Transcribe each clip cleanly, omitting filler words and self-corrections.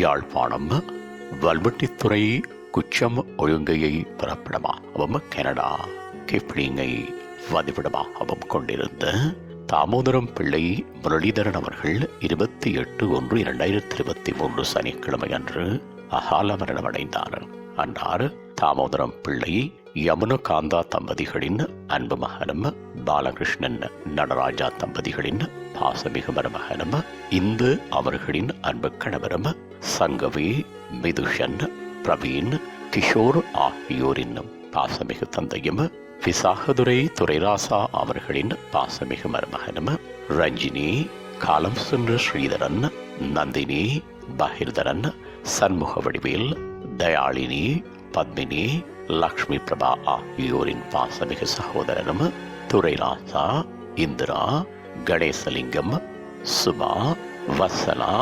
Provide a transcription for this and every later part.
Yazhpanam Valvettithurai குச்சம் ஒழுங்கையை பிறப்பிடமாகவும் Canada கிப்ளிங்கை வதிவிடமாகவும் கொண்டிருந்த தாமோதரம் பிள்ளை முரளிதரன் அவர்கள் 28/1/2023 சனிக்கிழமை அன்று அகால மரணமடைந்தார். அன்னார் தாமோதரம் பிள்ளை யமுனகாந்தா தம்பதிகளின் அன்பு மகனும் பாலகிருஷ்ணன் நடராஜா தம்பதிகளின் பாசமிகு மருமகனும் இந்து அவர்களின் அன்பு கணவரும் சங்கவி மிதுஷன் பிரவீன் கிஷோர் ஆகியோரின் பாசமிகு தந்தையும் விசாகதுரை துரைராசா அவர்களின் பாசமிகு மருமகனும் ரஞ்சினி காலம் சென்ற ஸ்ரீதரன் நந்தினி பகிர்தரன் சண்முக வடிவேல் தயாளினி பத்மினி லக்ஷ்மி பிரபா ஆகியோரின் பாசமிகு சகோதரனும் துரைராசா இந்திரா கணேசலிங்கம் சுபா வத்சலா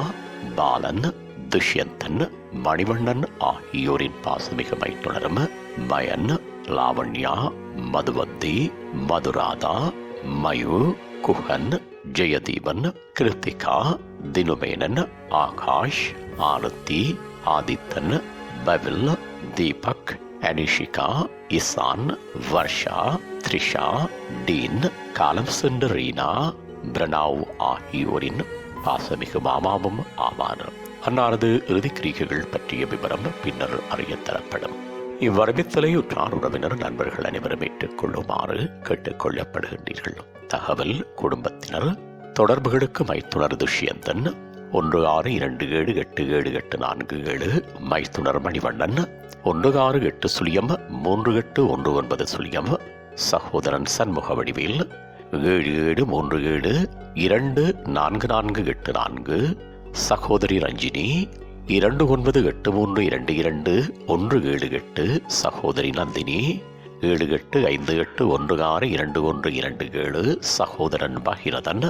பாலன் துஷ்யந்தன் மணிவண்ணன் ஆகியோரின் பாசமிகு மைத்துணரும் மயன் லாவண்யா மதுவந்தி மதுராதா மயு குஹன் ஜெயதீபன் கிருத்திகா தினுமேனன் ஆகாஷ் ஆரத்தி ஆதித்தன் பவில் தீபக் அனிஷிகா இசான் வர்ஷா த்ரிஷா டீன் காலம் சென்ற ரீனா பிரணாவ் ஆகியோரின் பாசமிகு மாமாவும் ஆவார். அன்னாரது இறுதிக்கிரிகைகள் பற்றிய விவரம் பின்னர் அறிய தரப்படும். இவ்வரவித்தலை உற்றார் உறவினர் நண்பர்கள் அனைவரும் ஏற்றுக்கொள்ளுமாறு கேட்டுக் கொள்ளப்படுகின்றீர்கள். தகவல் குடும்பத்தினர் தொடர்புகளுக்கு மைத்துணர் துஷ்யந்தன் 1627878747 மைத்துணர் மணிவண்ணன் 16803819 சகோதரன் சண்முக வடிவேல் 7737244484 சகோதரி ரஞ்சினி 2983222178 சகோதரி நந்தினி 7858162127 சகோதரன் பகிரதன்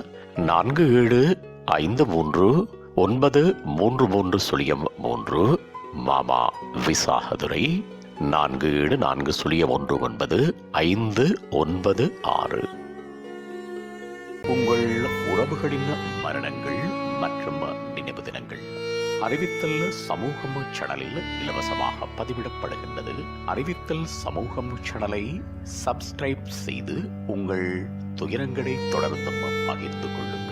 47539333 மாமா விசாகதுரை 4740195996. உங்கள் உறவுகளின் மரணங்கள் மற்றும் நினைவு தினங்கள் அறிவித்தல் சமூகம் சேனலில் இலவசமாக பதிவிடப்படுகின்றது. அறிவித்தல் சமூகம் சேனலை சப்ஸ்கிரைப் செய்து உங்கள் துயரங்களை தொடர்ந்தும் பகிர்ந்து கொள்ளுங்கள்.